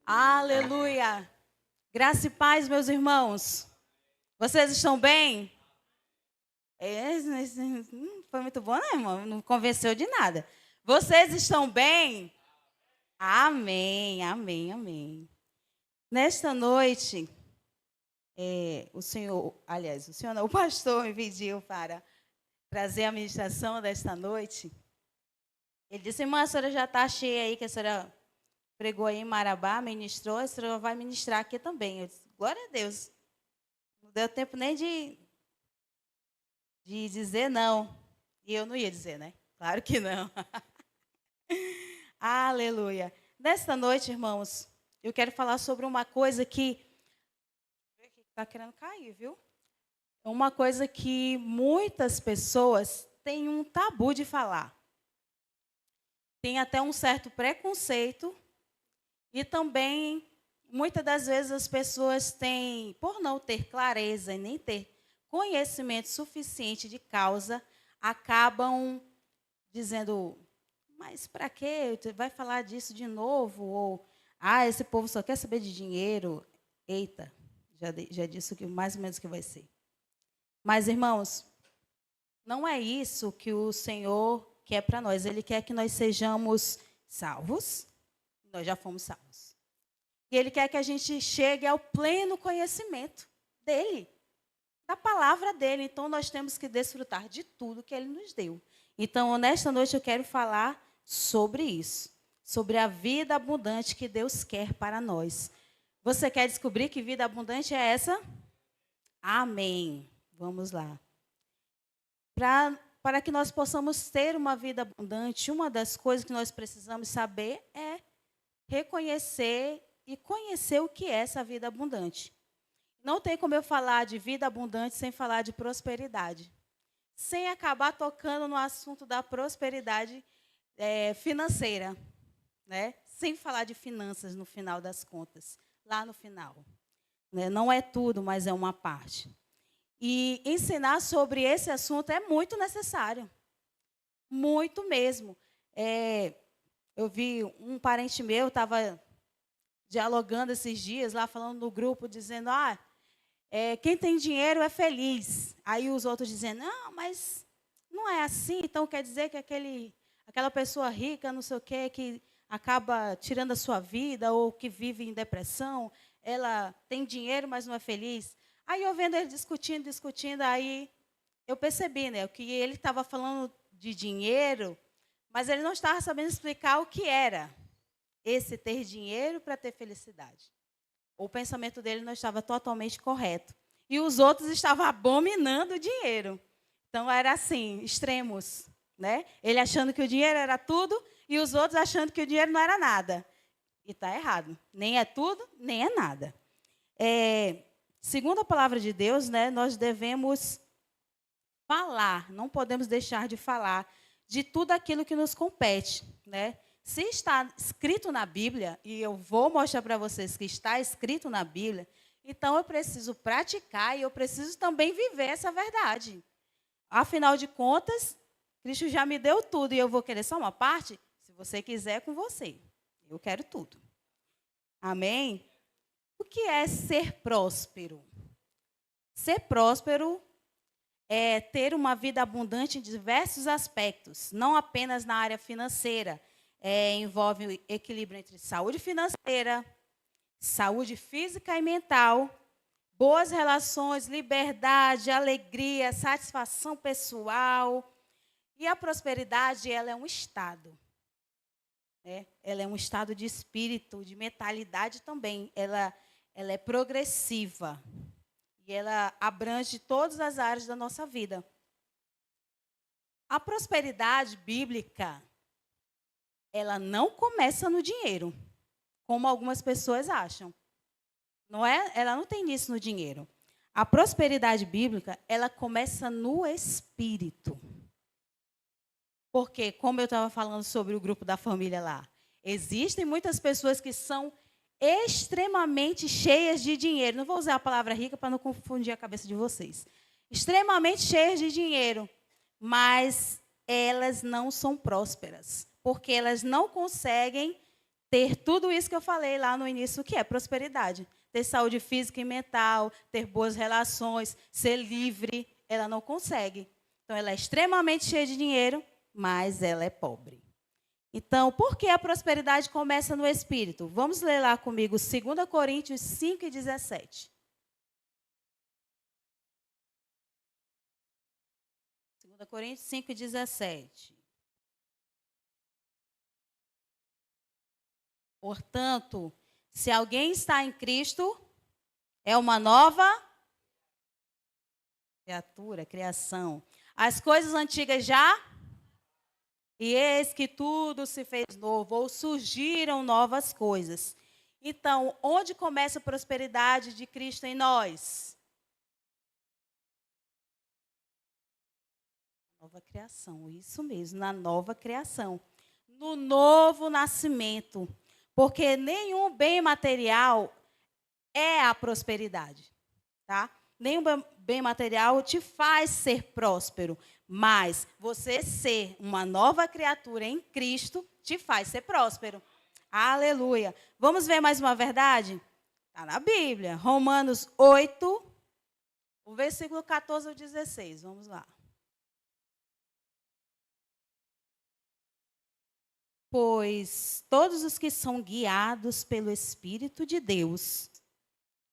Aleluia! Graça e paz, meus irmãos. Vocês estão bem? Foi muito bom, né, irmão? Não convenceu de nada. Vocês estão bem? Amém, amém, amém. Nesta noite, o senhor não, o pastor me pediu para trazer a ministração desta noite. Ele disse, irmã, a senhora já está cheia aí, que a senhora pregou aí em Marabá, ministrou, a senhora vai ministrar aqui também. Eu disse, glória a Deus. Não deu tempo nem de dizer não. E eu não ia dizer, né? Claro que não. Aleluia. Nesta noite, irmãos, eu quero falar sobre uma coisa que está querendo cair, viu? É uma coisa que muitas pessoas têm um tabu de falar. Tem até um certo preconceito. E também, muitas das vezes, as pessoas têm, por não ter clareza e nem ter conhecimento suficiente de causa, acabam dizendo, mas para quê? Vai falar disso de novo? Ou, esse povo só quer saber de dinheiro. Eita, já disse o que mais ou menos que vai ser. Mas, irmãos, não é isso que o Senhor quer para nós. Ele quer que nós sejamos salvos. Nós já fomos salvos. E Ele quer que a gente chegue ao pleno conhecimento dEle, da palavra dEle. Então, nós temos que desfrutar de tudo que Ele nos deu. Então, nesta noite, eu quero falar sobre isso. Sobre a vida abundante que Deus quer para nós. Você quer descobrir que vida abundante é essa? Amém. Vamos lá. Para que nós possamos ter uma vida abundante, uma das coisas que nós precisamos saber é reconhecer e conhecer o que é essa vida abundante. Não tem como eu falar de vida abundante sem falar de prosperidade. Sem acabar tocando no assunto da prosperidade financeira. Né? Sem falar de finanças no final das contas. Lá no final. Né? Não é tudo, mas é uma parte. E ensinar sobre esse assunto é muito necessário. Muito mesmo. Eu vi um parente meu, estava dialogando esses dias, lá falando no grupo, dizendo, quem tem dinheiro é feliz. Aí os outros dizendo, não, mas não é assim, então quer dizer que aquela pessoa rica, não sei o quê, que acaba tirando a sua vida, ou que vive em depressão, ela tem dinheiro, mas não é feliz. Aí eu vendo ele discutindo, aí eu percebi, né, que ele estava falando de dinheiro, mas ele não estava sabendo explicar o que era esse ter dinheiro para ter felicidade. O pensamento dele não estava totalmente correto. E os outros estavam abominando o dinheiro. Então, era assim, extremos. Né? Ele achando que o dinheiro era tudo e os outros achando que o dinheiro não era nada. E está errado. Nem é tudo, nem é nada. Segundo a palavra de Deus, né, nós devemos falar, não podemos deixar de falar de tudo aquilo que nos compete, né? Se está escrito na Bíblia, e eu vou mostrar para vocês que está escrito na Bíblia, então eu preciso praticar e eu preciso também viver essa verdade. Afinal de contas, Cristo já me deu tudo e eu vou querer só uma parte? Se você quiser, é com você. Eu quero tudo. Amém? O que é ser próspero? Ser próspero é ter uma vida abundante em diversos aspectos, não apenas na área financeira. Envolve equilíbrio entre saúde financeira, saúde física e mental, boas relações, liberdade, alegria, satisfação pessoal. E a prosperidade, ela é um estado. Né? Ela é um estado de espírito, de mentalidade também. Ela é progressiva. E ela abrange todas as áreas da nossa vida. A prosperidade bíblica, ela não começa no dinheiro, como algumas pessoas acham. Não é? Ela não tem início no dinheiro. A prosperidade bíblica, ela começa no espírito. Porque, como eu estava falando sobre o grupo da família lá, existem muitas pessoas que são extremamente cheias de dinheiro. Não vou usar a palavra rica para não confundir a cabeça de vocês. Extremamente cheias de dinheiro, mas elas não são prósperas, porque elas não conseguem ter tudo isso que eu falei lá no início, que é prosperidade. Ter saúde física e mental, ter boas relações, ser livre, ela não consegue. Então, ela é extremamente cheia de dinheiro, mas ela é pobre. Então, por que a prosperidade começa no espírito? Vamos ler lá comigo 2 Coríntios 5:17. 2 Coríntios 5:17. Portanto, se alguém está em Cristo, é uma nova criatura, criação. As coisas antigas já, e eis que tudo se fez novo, ou surgiram novas coisas. Então, onde começa a prosperidade de Cristo em nós? Nova criação, isso mesmo, na nova criação. No novo nascimento. Porque nenhum bem material é a prosperidade, tá? Nenhum bem material te faz ser próspero, mas você ser uma nova criatura em Cristo te faz ser próspero. Aleluia. Vamos ver mais uma verdade? Está na Bíblia. Romanos 8, o versículo 14 ao 16. Vamos lá. Pois todos os que são guiados pelo Espírito de Deus.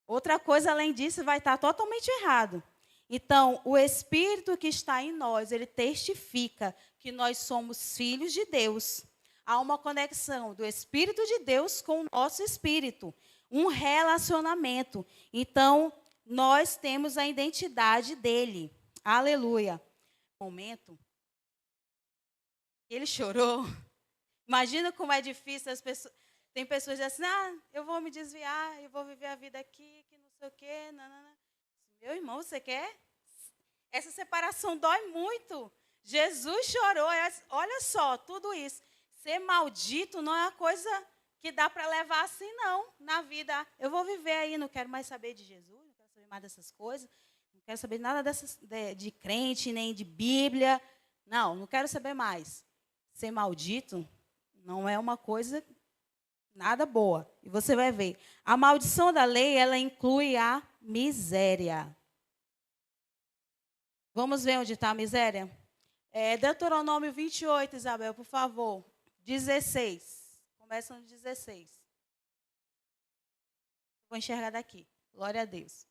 Outra coisa além disso vai estar totalmente errado. Então, o Espírito que está em nós, ele testifica que nós somos filhos de Deus. Há uma conexão do Espírito de Deus com o nosso espírito, um relacionamento. Então, nós temos a identidade dele. Aleluia. Momento. Ele chorou. Imagina como é difícil as pessoas. Tem pessoas que dizem assim, eu vou me desviar, eu vou viver a vida aqui, que não sei o quê. Não. Meu irmão, você quer? Essa separação dói muito. Jesus chorou. Olha só, tudo isso. Ser maldito não é uma coisa que dá para levar assim, não, na vida. Eu vou viver aí, não quero mais saber de Jesus, não quero saber mais dessas coisas, não quero saber nada de crente, nem de Bíblia. Não quero saber mais. Ser maldito não é uma coisa nada boa. E você vai ver. A maldição da lei, ela inclui a miséria. Vamos ver onde está a miséria? Deuteronômio 28, Isabel, por favor. 16. Começa no 16. Vou enxergar daqui. Glória a Deus.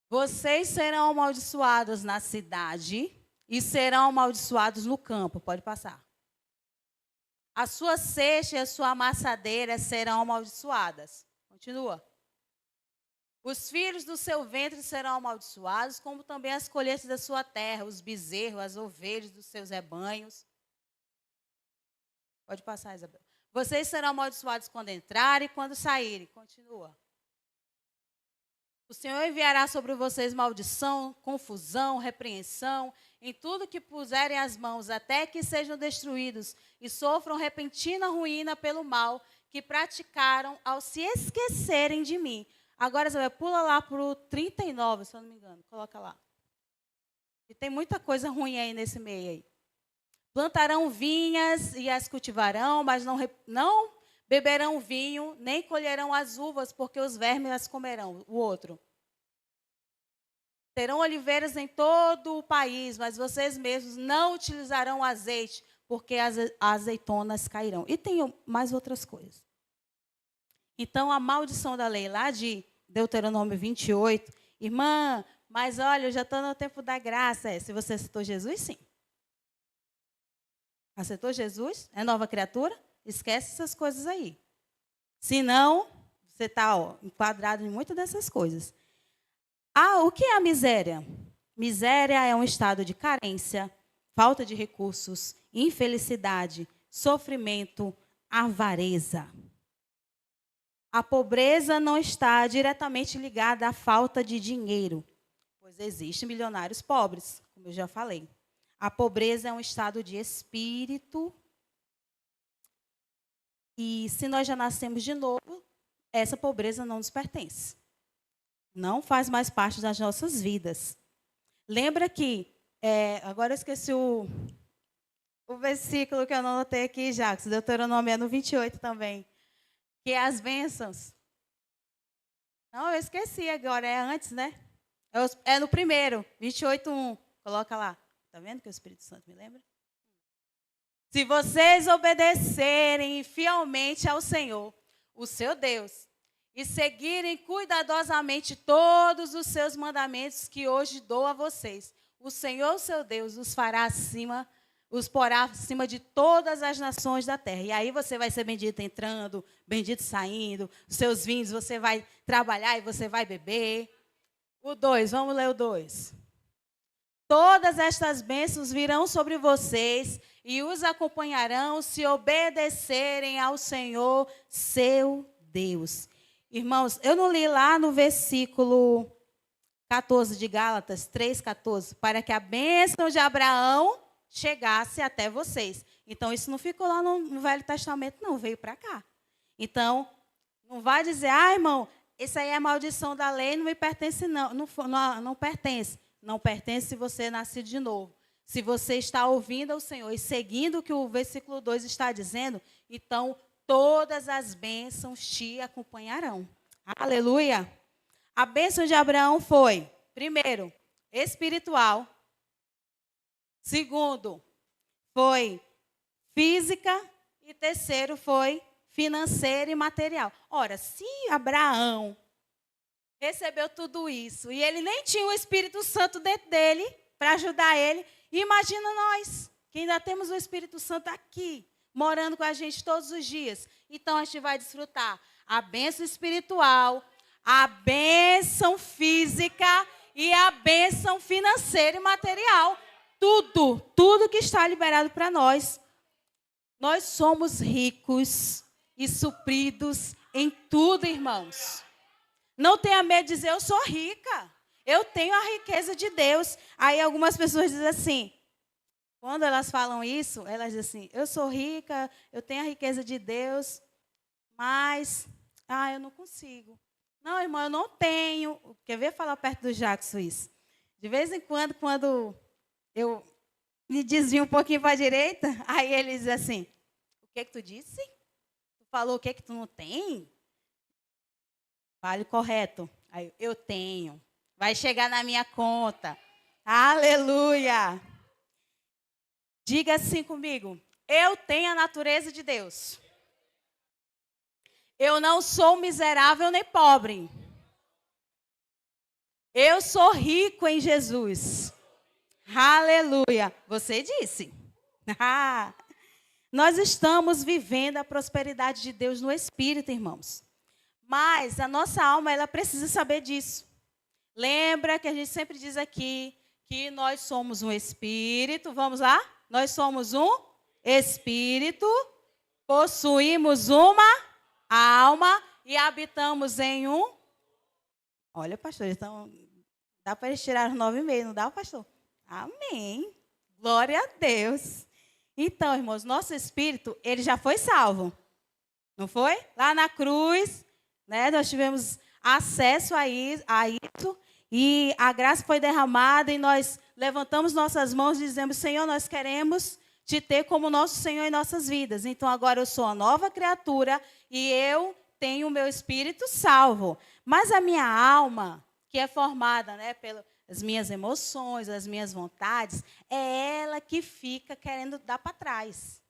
Vocês serão amaldiçoados na cidade e serão amaldiçoados no campo. Pode passar. A sua cesta e a sua amassadeira serão amaldiçoadas. Continua. Os filhos do seu ventre serão amaldiçoados, como também as colheitas da sua terra, os bezerros, as ovelhas dos seus rebanhos. Pode passar, Isabel. Vocês serão amaldiçoados quando entrarem e quando saírem. Continua. O Senhor enviará sobre vocês maldição, confusão, repreensão, em tudo que puserem as mãos, até que sejam destruídos e sofram repentina ruína pelo mal que praticaram ao se esquecerem de mim. Agora, Isabel, pula lá para o 39, se eu não me engano. Coloca lá. E tem muita coisa ruim aí nesse meio aí. Plantarão vinhas e as cultivarão, mas não beberão vinho, nem colherão as uvas, porque os vermes as comerão. O outro. Terão oliveiras em todo o país, mas vocês mesmos não utilizarão azeite, porque as azeitonas cairão. E tem mais outras coisas. Então, a maldição da lei, lá de Deuteronômio 28, irmã, mas olha, eu já estou no tempo da graça. Se você aceitou Jesus, sim. Aceitou Jesus? É nova criatura? Esquece essas coisas aí. Senão, você está enquadrado em muitas dessas coisas. O que é a miséria? Miséria é um estado de carência, falta de recursos, infelicidade, sofrimento, avareza. A pobreza não está diretamente ligada à falta de dinheiro, pois existem milionários pobres, como eu já falei. A pobreza é um estado de espírito. E se nós já nascemos de novo, essa pobreza não nos pertence. Não faz mais parte das nossas vidas. Lembra que, agora eu esqueci o versículo que eu não anotei aqui, Jacques, Deuteronômio é no 28 também. Que é as bênçãos. Não, eu esqueci agora, é antes, né? É no primeiro, 28:1. Coloca lá. Está vendo que o Espírito Santo me lembra? Se vocês obedecerem fielmente ao Senhor, o seu Deus, e seguirem cuidadosamente todos os seus mandamentos que hoje dou a vocês, o Senhor, seu Deus, os porá acima de todas as nações da terra. E aí você vai ser bendito entrando, bendito saindo, os seus vinhos você vai trabalhar e você vai beber. O 2, vamos ler o 2. Todas estas bênçãos virão sobre vocês e os acompanharão se obedecerem ao Senhor, seu Deus. Irmãos, eu não li lá no versículo 14 de Gálatas, 3:14, para que a bênção de Abraão chegasse até vocês. Então, isso não ficou lá no Velho Testamento, não, veio para cá. Então, não vai dizer, irmão, isso aí é maldição da lei, não me pertence, não pertence. Não pertence se você é nascido de novo. Se você está ouvindo ao Senhor e seguindo o que o versículo 2 está dizendo, então todas as bênçãos te acompanharão. Aleluia! A bênção de Abraão foi, primeiro, espiritual. Segundo, foi física. E terceiro, foi financeira e material. Ora, se Abraão recebeu tudo isso e ele nem tinha o Espírito Santo dentro dele para ajudar ele, imagina nós, que ainda temos o Espírito Santo aqui, morando com a gente todos os dias. Então, a gente vai desfrutar a bênção espiritual, a bênção física e a bênção financeira e material. Tudo que está liberado para nós. Nós somos ricos e supridos em tudo, irmãos. Não tenha medo de dizer, eu sou rica. Eu tenho a riqueza de Deus. Aí algumas pessoas dizem assim, quando elas falam isso, elas dizem assim, eu sou rica, eu tenho a riqueza de Deus, mas, eu não consigo. Não, irmão, eu não tenho. Quer ver falar perto do Jackson isso? De vez em quando eu me desvio um pouquinho para a direita, aí ele diz assim, o que tu disse? Tu falou o que tu não tem? Fale correto. Aí, eu tenho. Vai chegar na minha conta. Aleluia. Diga assim comigo. Eu tenho a natureza de Deus. Eu não sou miserável nem pobre. Eu sou rico em Jesus. Aleluia. Você disse. Nós estamos vivendo a prosperidade de Deus no Espírito, irmãos. Mas a nossa alma, ela precisa saber disso. Lembra que a gente sempre diz aqui que nós somos um espírito. Vamos lá? Nós somos um espírito, possuímos uma alma e habitamos em um... Olha, pastor, então dá para eles tirar os 9,5, não dá, pastor? Amém. Glória a Deus. Então, irmãos, nosso espírito, ele já foi salvo. Não foi? Lá na cruz... Nós tivemos acesso a isso e a graça foi derramada e nós levantamos nossas mãos e dizemos, Senhor, nós queremos te ter como nosso Senhor em nossas vidas. Então, agora eu sou uma nova criatura e eu tenho o meu espírito salvo. Mas a minha alma, que é formada pelas minhas emoções, as minhas vontades, é ela que fica querendo dar para trás.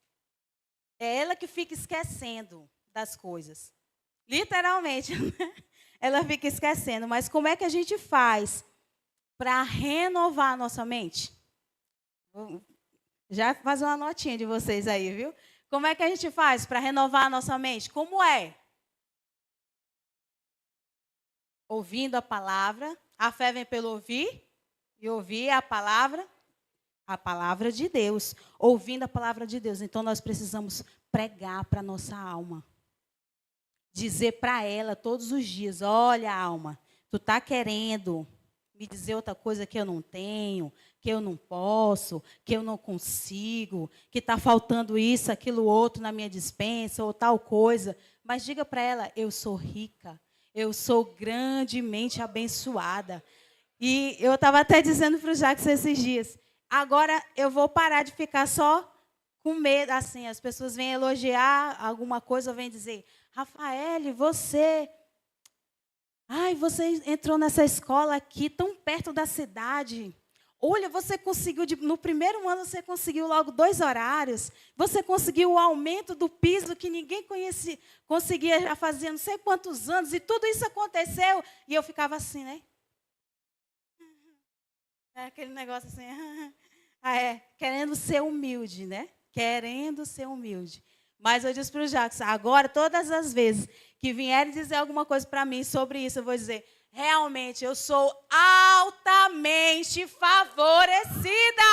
É ela que fica esquecendo das coisas. Literalmente, ela fica esquecendo. Mas como é que a gente faz para renovar a nossa mente? Vou já fazer uma notinha de vocês aí, viu? Como é que a gente faz para renovar a nossa mente? Como é? Ouvindo a palavra. A fé vem pelo ouvir. E ouvir a palavra de Deus. Ouvindo a palavra de Deus. Então, nós precisamos pregar para a nossa alma. Dizer para ela todos os dias, olha, alma, tu está querendo me dizer outra coisa que eu não tenho, que eu não posso, que eu não consigo, que está faltando isso, aquilo, outro na minha despensa ou tal coisa. Mas diga para ela, eu sou rica, eu sou grandemente abençoada. E eu estava até dizendo para o Jackson esses dias, agora eu vou parar de ficar só com medo, assim, as pessoas vêm elogiar alguma coisa, vêm dizer, Rafael, você entrou nessa escola aqui, tão perto da cidade. Olha, você conseguiu, no primeiro ano você conseguiu logo 2 horários. Você conseguiu o aumento do piso que ninguém conseguia já fazia não sei quantos anos. E tudo isso aconteceu. E eu ficava assim, né? Aquele negócio assim. Querendo ser humilde, né? Querendo ser humilde. Mas eu disse para o Jacques, agora, todas as vezes que vierem dizer alguma coisa para mim sobre isso, eu vou dizer, realmente, eu sou altamente favorecida.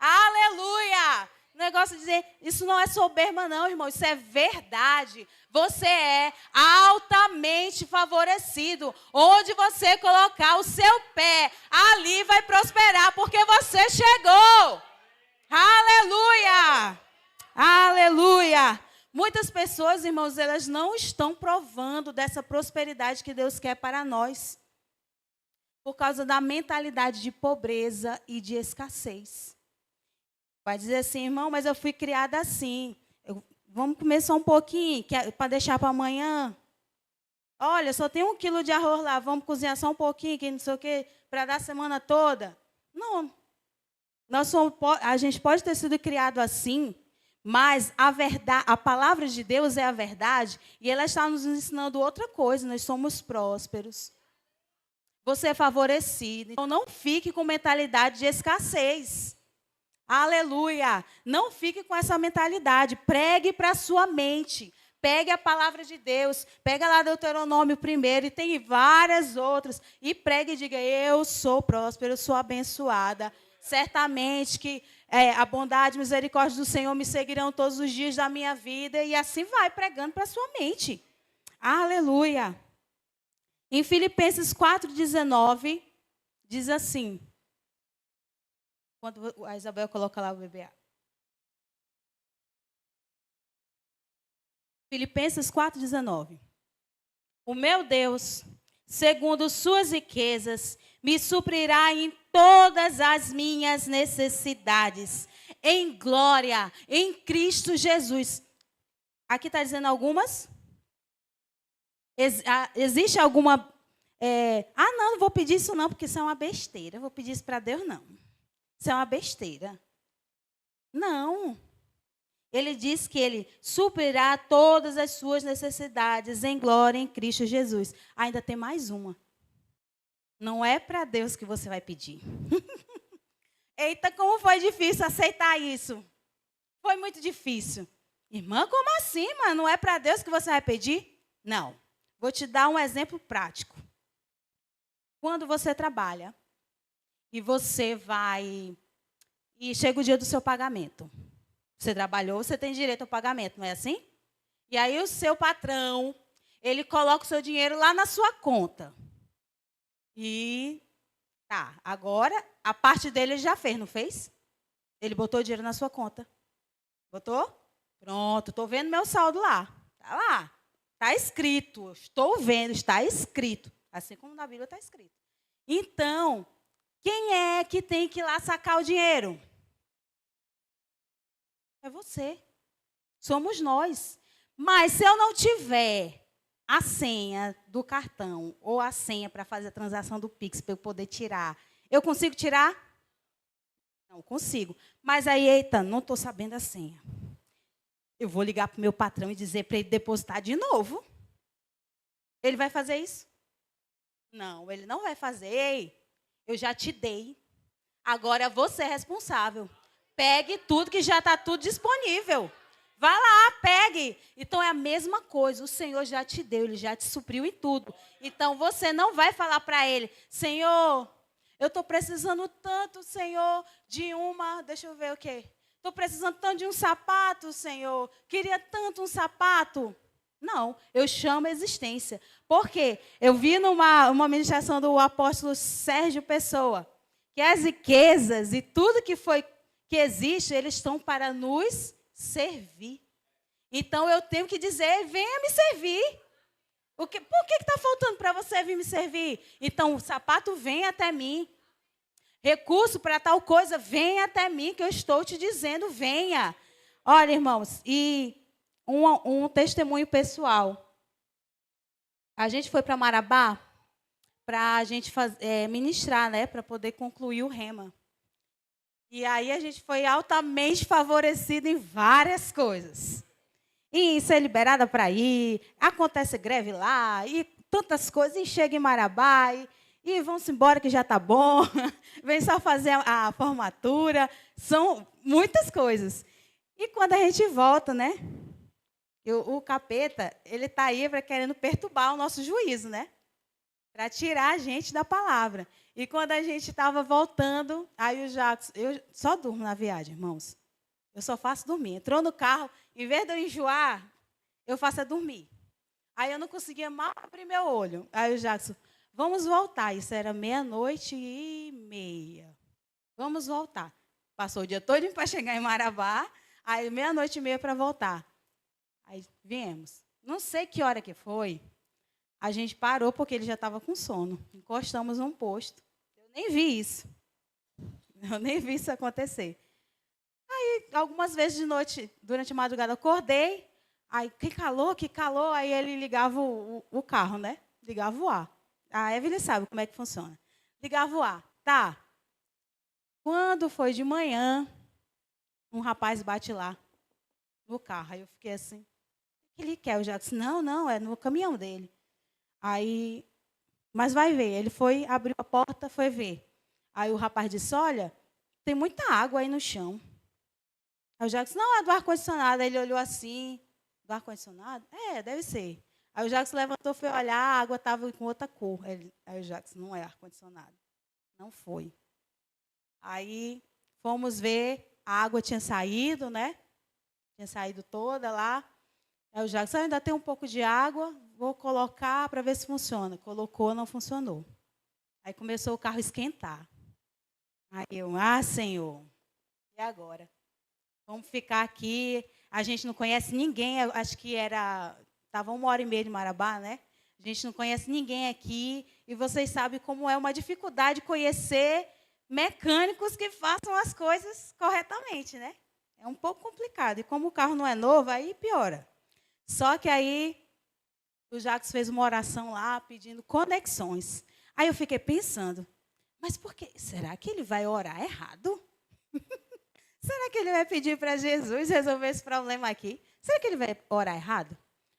Aleluia! O negócio de dizer, isso não é soberba não, irmão, isso é verdade. Você é altamente favorecido. Onde você colocar o seu pé, ali vai prosperar, porque você chegou. Aleluia! Aleluia! Muitas pessoas, irmãos, elas não estão provando dessa prosperidade que Deus quer para nós. Por causa da mentalidade de pobreza e de escassez. Vai dizer assim, irmão, mas eu fui criada assim. Vamos comer só um pouquinho, para deixar para amanhã. Olha, só tem 1 quilo de arroz lá, vamos cozinhar só um pouquinho, que não sei o quê, para dar a semana toda. Não. A gente pode ter sido criado assim, mas a palavra de Deus é a verdade, e ela está nos ensinando outra coisa, nós somos prósperos. Você é favorecido, então não fique com mentalidade de escassez. Aleluia! Não fique com essa mentalidade, pregue para a sua mente. Pegue a palavra de Deus, pega lá Deuteronômio 1 e tem várias outras, e pregue e diga, eu sou próspero, eu sou abençoada. Certamente que a bondade e a misericórdia do Senhor me seguirão todos os dias da minha vida. E assim vai pregando para a sua mente. Aleluia. Em Filipenses 4,19, diz assim. Quando a Isabel coloca lá o bebê. Filipenses 4,19. O meu Deus, segundo suas riquezas, me suprirá em todas as minhas necessidades, em glória, em Cristo Jesus. Aqui está dizendo algumas? Existe alguma... não vou pedir isso não, porque isso é uma besteira. Eu vou pedir isso para Deus, não. Isso é uma besteira. Não. Ele diz que Ele suprirá todas as suas necessidades, em glória, em Cristo Jesus. Ainda tem mais uma. Não é para Deus que você vai pedir. Eita, como foi difícil aceitar isso. Foi muito difícil. Irmã, como assim, mano? Não é para Deus que você vai pedir? Não. Vou te dar um exemplo prático. Quando você trabalha e você vai... E chega o dia do seu pagamento. Você trabalhou, você tem direito ao pagamento, não é assim? E aí o seu patrão, ele coloca o seu dinheiro lá na sua conta. E tá, agora a parte dele ele já fez, não fez? Ele botou o dinheiro na sua conta. Botou? Pronto, estou vendo meu saldo lá. Está lá. Está escrito. Estou vendo, está escrito. Assim como na Bíblia está escrito. Então, quem é que tem que ir lá sacar o dinheiro? É você. Somos nós. Mas se eu não tiver a senha do cartão ou a senha para fazer a transação do Pix para eu poder tirar, eu consigo tirar? Não consigo. Mas aí, eita, não estou sabendo a senha. Eu vou ligar para o meu patrão e dizer para ele depositar de novo. Ele vai fazer isso? Não, ele não vai fazer. Ei, eu já te dei. Agora você é responsável. Pegue tudo que já está tudo disponível. Vá lá, pegue. Então é a mesma coisa. O Senhor já te deu, Ele já te supriu em tudo. Então você não vai falar para Ele, Senhor, eu estou precisando tanto, Senhor, de uma... Deixa eu ver o quê? Estou precisando tanto de um sapato, Senhor. Queria tanto um sapato. Não, eu chamo a existência. Por quê? Eu vi uma ministração do apóstolo Sérgio Pessoa, que as riquezas e tudo que existe, eles estão para nos servir. Então, eu tenho que dizer, venha me servir. Por que está faltando para você vir me servir? Então, o sapato vem até mim. Recurso para tal coisa, venha até mim, que eu estou te dizendo, venha. Olha, irmãos, e um testemunho pessoal. A gente foi para Marabá para a gente ministrar, né, para poder concluir o rema. E aí a gente foi altamente favorecido em várias coisas. E ser liberada para ir, acontece greve lá, e tantas coisas, e chega em Marabá, e vão-se embora que já está bom, vem só fazer a formatura, são muitas coisas. E quando a gente volta, né, o capeta, ele está aí querendo perturbar o nosso juízo, né, para tirar a gente da palavra. E quando a gente estava voltando, aí o Jacques, eu só durmo na viagem, irmãos. Eu só faço dormir. Entrou no carro, em vez de eu enjoar, eu faço dormir. Aí eu não conseguia mal abrir meu olho. Aí o Jacques, vamos voltar. Isso era 00:30. Vamos voltar. Passou o dia todo para chegar em Marabá, aí 00:30 para voltar. Aí viemos. Não sei que hora que foi. A gente parou porque ele já estava com sono. Encostamos num posto. Eu nem vi isso. Eu nem vi isso acontecer. Aí, algumas vezes de noite, durante a madrugada, acordei. Aí, que calor. Aí ele ligava o carro, né? Ligava o ar. A Evelyn sabe como é que funciona. Ligava o ar. Tá. Quando foi de manhã, um rapaz bate lá no carro. Aí eu fiquei assim, o que ele quer? Eu já disse, não, é no caminhão dele. Aí, mas vai ver. Ele foi, abriu a porta, foi ver. Aí o rapaz disse, olha, tem muita água aí no chão. Aí o Jacques, não, é do ar-condicionado. Aí ele olhou assim, do ar-condicionado? É, deve ser. Aí o Jacques levantou, foi olhar, a água estava com outra cor. Aí o Jacques, não é ar-condicionado. Não foi. Aí fomos ver, a água tinha saído, né? Tinha saído toda lá. Aí o Jacques, ainda tem um pouco de água, vou colocar para ver se funciona. Colocou, não funcionou. Aí começou o carro a esquentar. Aí eu, Senhor, e agora? Vamos ficar aqui, a gente não conhece ninguém, acho que estava 1h30 de Marabá, né? A gente não conhece ninguém aqui, e vocês sabem como é uma dificuldade conhecer mecânicos que façam as coisas corretamente, né? É um pouco complicado, e como o carro não é novo, aí piora. Só que aí o Jacques fez uma oração lá, pedindo conexões. Aí eu fiquei pensando, mas por quê? Será que ele vai orar errado? Será que ele vai pedir para Jesus resolver esse problema aqui? Será que ele vai orar errado?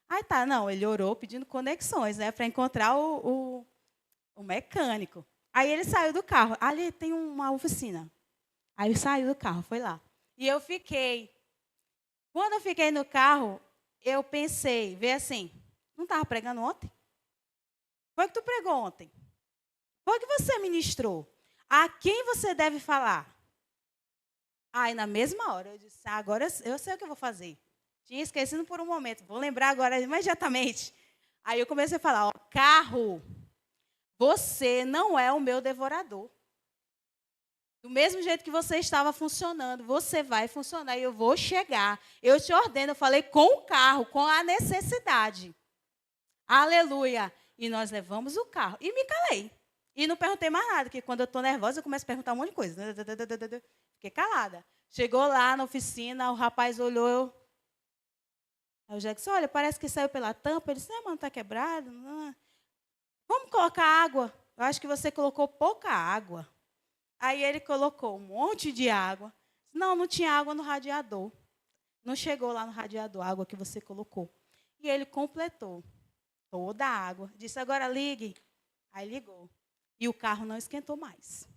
Aí tá, não, ele orou pedindo conexões, né, para encontrar o mecânico. Aí ele saiu do carro, ali tem uma oficina. Aí ele saiu do carro, foi lá. E eu fiquei. Quando eu fiquei no carro, eu pensei, vê assim, não estava pregando ontem? Foi que tu pregou ontem? Foi que você ministrou? A quem você deve falar? Aí, na mesma hora, eu disse, agora eu sei o que eu vou fazer. Tinha esquecido por um momento, vou lembrar agora imediatamente. Aí eu comecei a falar, ó, carro, você não é o meu devorador. Do mesmo jeito que você estava funcionando, você vai funcionar e eu vou chegar. Eu te ordeno, eu falei com o carro, com a necessidade. Aleluia. E nós levamos o carro. E me calei. E não perguntei mais nada, porque quando eu estou nervosa, eu começo a perguntar um monte de coisa. Fiquei calada. Chegou lá na oficina, o rapaz olhou. Aí o Jack disse, olha, parece que saiu pela tampa. Ele disse, mas não está quebrado. Não. Vamos colocar água. Eu acho que você colocou pouca água. Aí ele colocou um monte de água. Não tinha água no radiador. Não chegou lá no radiador a água que você colocou. E ele completou toda a água. Disse, agora ligue. Aí ligou. E o carro não esquentou mais.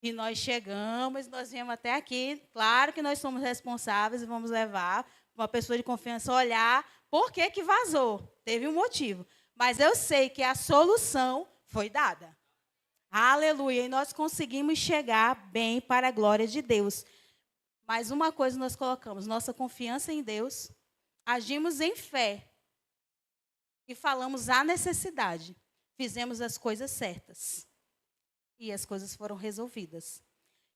E nós chegamos, nós viemos até aqui. Claro que nós somos responsáveis e vamos levar uma pessoa de confiança olhar por que vazou. Teve um motivo. Mas eu sei que a solução foi dada. Aleluia. E nós conseguimos chegar bem para a glória de Deus. Mas uma coisa nós colocamos, nossa confiança em Deus, agimos em fé e falamos a necessidade. Fizemos as coisas certas. E as coisas foram resolvidas.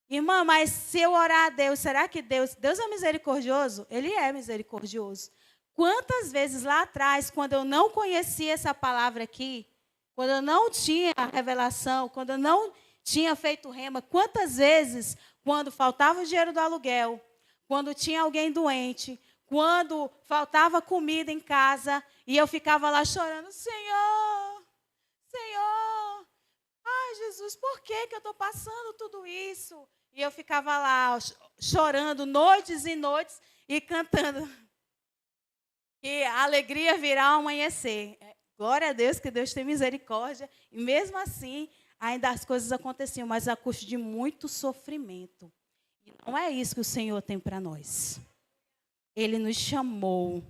Irmã, mas se eu orar a Deus, será que Deus é misericordioso? Ele é misericordioso. Quantas vezes lá atrás, quando eu não conhecia essa palavra aqui, quando eu não tinha a revelação, quando eu não tinha feito rema, quantas vezes, quando faltava o dinheiro do aluguel, quando tinha alguém doente, quando faltava comida em casa e eu ficava lá chorando, Senhor, Senhor, ai Jesus, por que eu estou passando tudo isso? E eu ficava lá chorando noites e noites e cantando. Que a alegria virá ao amanhecer. Glória a Deus, que Deus tem misericórdia. E mesmo assim, ainda as coisas aconteciam, mas a custo de muito sofrimento. E não é isso que o Senhor tem para nós. Ele nos chamou.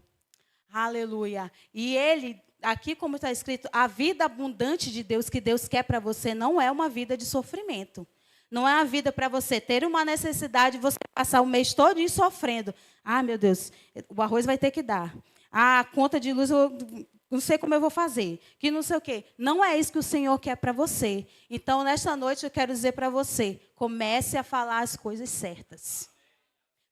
Aleluia. E Ele, aqui como está escrito, a vida abundante de Deus que Deus quer para você não é uma vida de sofrimento. Não é uma vida para você ter uma necessidade e você passar o mês todo sofrendo. Ah, meu Deus, o arroz vai ter que dar. A conta de luz, eu não sei como eu vou fazer. Que não sei o quê. Não é isso que o Senhor quer para você. Então, nesta noite, eu quero dizer para você, comece a falar as coisas certas.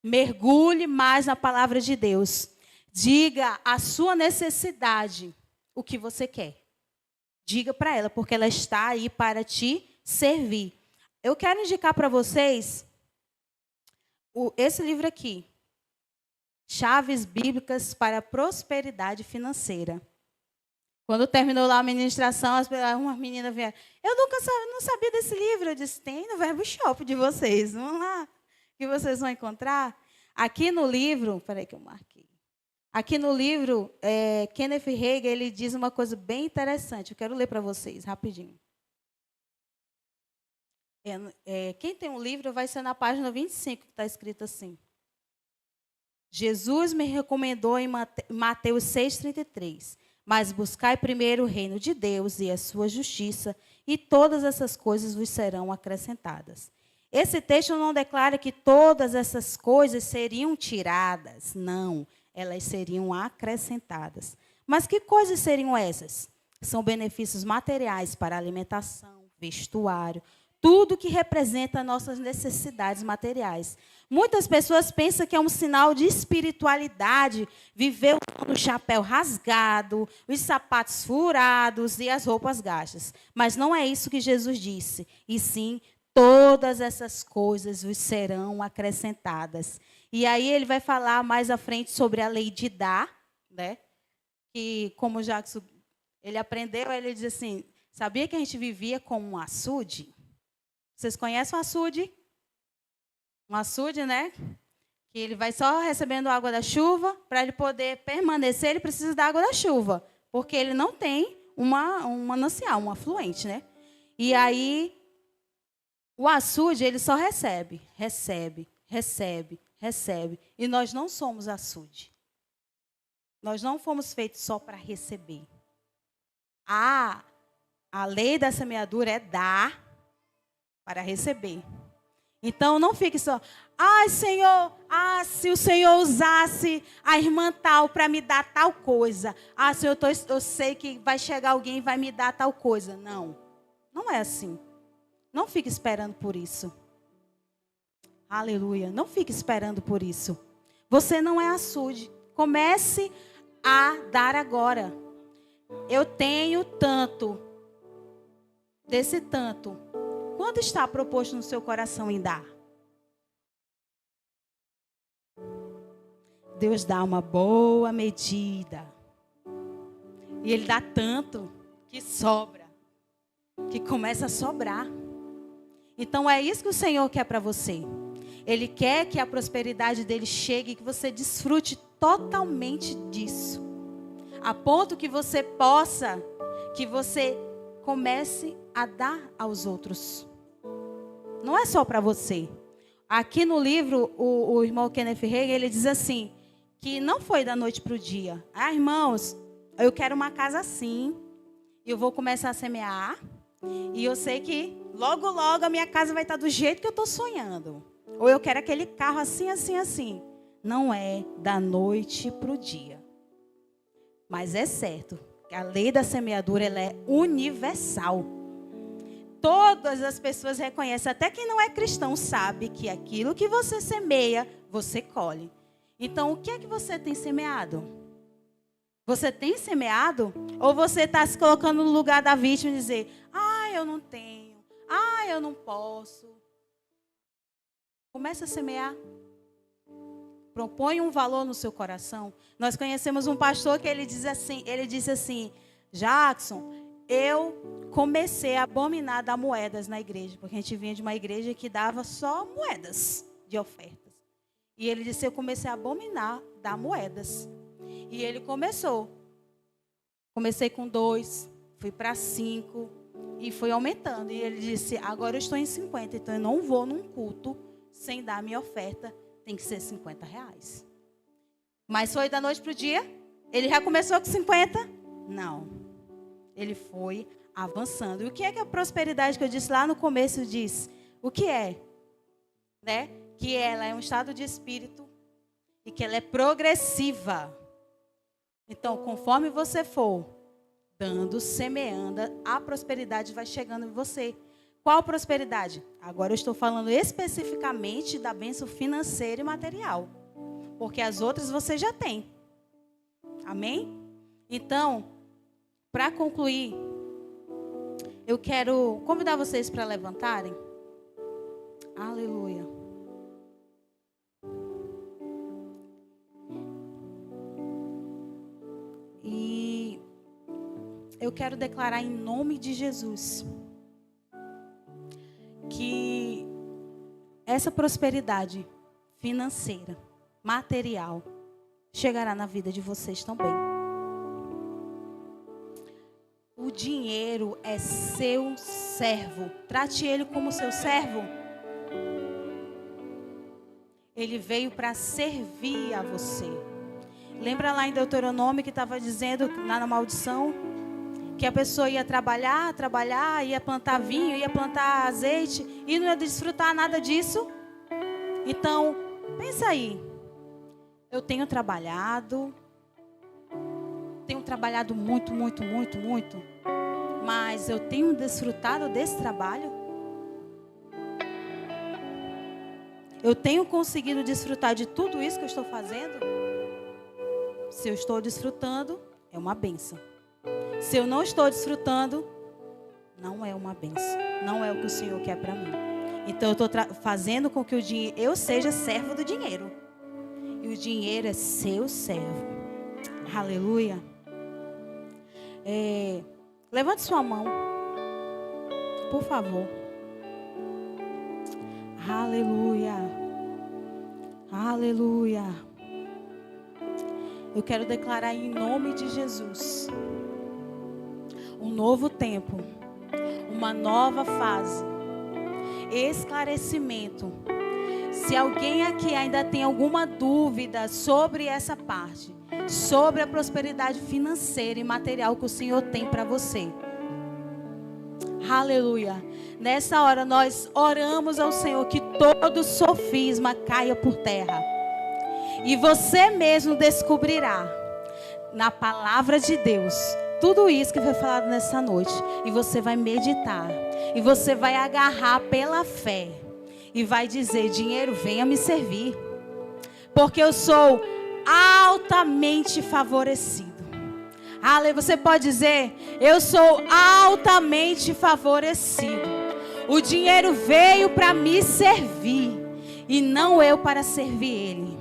Mergulhe mais na palavra de Deus. Diga a sua necessidade, o que você quer. Diga para ela, porque ela está aí para te servir. Eu quero indicar para vocês esse livro aqui. Chaves Bíblicas para a Prosperidade Financeira. Quando terminou lá a ministração, uma menina vieram. Eu não sabia desse livro. Eu disse, tem no Verbo Shop de vocês. Vamos lá, que vocês vão encontrar. Aqui no livro, peraí que eu marquei. Aqui no livro, Kenneth Hagin, ele diz uma coisa bem interessante. Eu quero ler para vocês, rapidinho. Quem tem um livro vai ser na página 25, que está escrito assim. Jesus me recomendou em Mateus 6,33. Mas buscai primeiro o reino de Deus e a sua justiça, e todas essas coisas vos serão acrescentadas. Esse texto não declara que todas essas coisas seriam tiradas. Não, elas seriam acrescentadas. Mas que coisas seriam essas? São benefícios materiais para alimentação, vestuário, tudo que representa nossas necessidades materiais. Muitas pessoas pensam que é um sinal de espiritualidade viver com o chapéu rasgado, os sapatos furados e as roupas gastas. Mas não é isso que Jesus disse. E sim, todas essas coisas vos serão acrescentadas. E aí ele vai falar mais à frente sobre a lei de dar, né? Que como o Jackson ele aprendeu, ele diz assim, sabia que a gente vivia como um açude? Vocês conhecem o açude? Um açude, né? Que ele vai só recebendo água da chuva. Para ele poder permanecer, ele precisa da água da chuva. Porque ele não tem um manancial, um afluente, né? E aí, o açude, ele só recebe. E nós não somos açude. Nós não fomos feitos só para receber. A lei da semeadura é dar para receber. Então, não fique só, Senhor, se o Senhor usasse a irmã tal para me dar tal coisa. Senhor, eu sei que vai chegar alguém e vai me dar tal coisa. Não, não é assim. Não fique esperando por isso. Aleluia, não fique esperando por isso. Você não é açude. Comece a dar agora. Eu tenho tanto, desse tanto. Quanto está proposto no seu coração em dar? Deus dá uma boa medida. E Ele dá tanto que sobra. Que começa a sobrar. Então é isso que o Senhor quer para você. Ele quer que a prosperidade dele chegue e que você desfrute totalmente disso. A ponto que você possa, que você comece a dar aos outros. Não é só para você. Aqui no livro, o irmão Kenneth Hagin, ele diz assim, que não foi da noite para o dia. Irmãos, eu quero uma casa assim, eu vou começar a semear, e eu sei que logo, logo a minha casa vai estar do jeito que eu estou sonhando. Ou eu quero aquele carro assim, assim, assim. Não é da noite para o dia. Mas é certo que a lei da semeadura ela é universal. Todas as pessoas reconhecem, até quem não é cristão sabe que aquilo que você semeia, você colhe. Então, o que é que você tem semeado? Você tem semeado? Ou você está se colocando no lugar da vítima e dizer, eu não tenho, eu não posso. Comece a semear. propõe um valor no seu coração. Nós conhecemos um pastor que ele disse assim, Jackson, eu comecei a abominar dar moedas na igreja, porque a gente vinha de uma igreja que dava só moedas de ofertas. E ele disse, eu comecei a abominar dar moedas. E ele começou. Comecei com 2, fui para 5 e foi aumentando. E ele disse, agora eu estou em 50, então eu não vou num culto sem dar minha oferta, tem que ser R$50. Mas foi da noite para o dia? Ele já começou com 50? Não. Ele foi avançando. E o que é a prosperidade que eu disse lá no começo diz? O que é? Né? Que ela é um estado de espírito e que ela é progressiva. Então, conforme você for dando, semeando, a prosperidade vai chegando em você. Qual prosperidade? Agora eu estou falando especificamente da bênção financeira e material. Porque as outras você já tem. Amém? Então, para concluir, eu quero convidar vocês para levantarem. Aleluia. E eu quero declarar em nome de Jesus que essa prosperidade financeira, material, chegará na vida de vocês também. O dinheiro é seu servo. Trate ele como seu servo. Ele veio para servir a você. Lembra lá em Deuteronômio que estava dizendo, lá na maldição, que a pessoa ia trabalhar, ia plantar vinho, ia plantar azeite e não ia desfrutar nada disso? Então, pensa aí. Eu tenho trabalhado muito, mas eu tenho desfrutado desse trabalho? Eu tenho conseguido desfrutar de tudo isso que eu estou fazendo? Se eu estou desfrutando, é uma bênção. Se eu não estou desfrutando, não é uma bênção. Não é o que o Senhor quer para mim. Então eu estou fazendo com que eu seja servo do dinheiro. E o dinheiro é seu servo. Aleluia. Levante sua mão, por favor. Aleluia. Aleluia. Eu quero declarar em nome de Jesus um novo tempo, uma nova fase, esclarecimento. Se alguém aqui ainda tem alguma dúvida sobre essa parte, sobre a prosperidade financeira e material que o Senhor tem para você, aleluia. Nessa hora nós oramos ao Senhor que todo sofisma caia por terra. E você mesmo descobrirá na palavra de Deus tudo isso que foi falado nessa noite. E você vai meditar. E você vai agarrar pela fé. E vai dizer, dinheiro, venha me servir. Porque eu sou altamente favorecido. Aleluia. Você pode dizer, eu sou altamente favorecido. O dinheiro veio para me servir. E não eu para servir ele.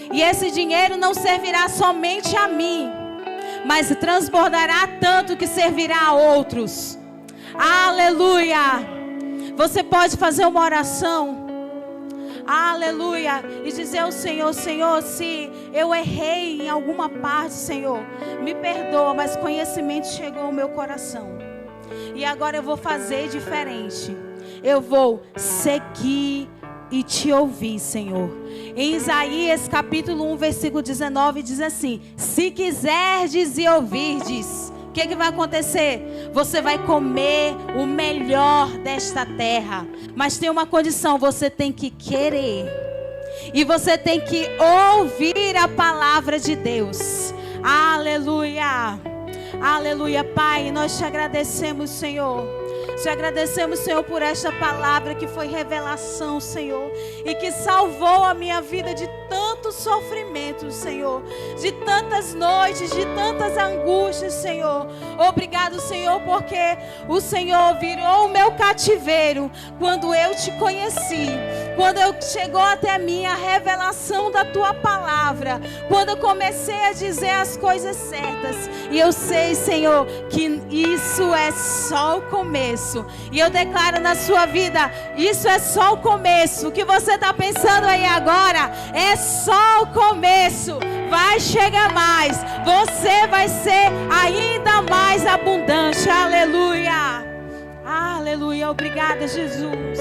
E esse dinheiro não servirá somente a mim, mas transbordará tanto que servirá a outros. Aleluia. Você pode fazer uma oração. Aleluia. E dizer ao Senhor, Senhor, se eu errei em alguma parte, Senhor, me perdoa, mas conhecimento chegou ao meu coração. E agora eu vou fazer diferente. Eu vou seguir e te ouvir, Senhor. Em Isaías capítulo 1, versículo 19 diz assim: se quiserdes e ouvirdes, o que vai acontecer? Você vai comer o melhor desta terra. Mas tem uma condição, você tem que querer. E você tem que ouvir a palavra de Deus. Aleluia. Aleluia, Pai, nós te agradecemos, Senhor. Te agradecemos, Senhor, por esta palavra que foi revelação, Senhor, e que salvou a minha vida de tantos sofrimentos, Senhor, de tantas noites, de tantas angústias, Senhor. Obrigado, Senhor, porque o Senhor virou o meu cativeiro quando eu te conheci, quando chegou até mim a revelação da tua palavra, quando eu comecei a dizer as coisas certas. E eu sei, Senhor, que isso é só o começo. E eu declaro na sua vida, isso é só o começo. O que você está pensando aí agora é só o começo. Vai chegar mais. Você vai ser ainda mais abundante. Aleluia. Aleluia. Obrigada, Jesus.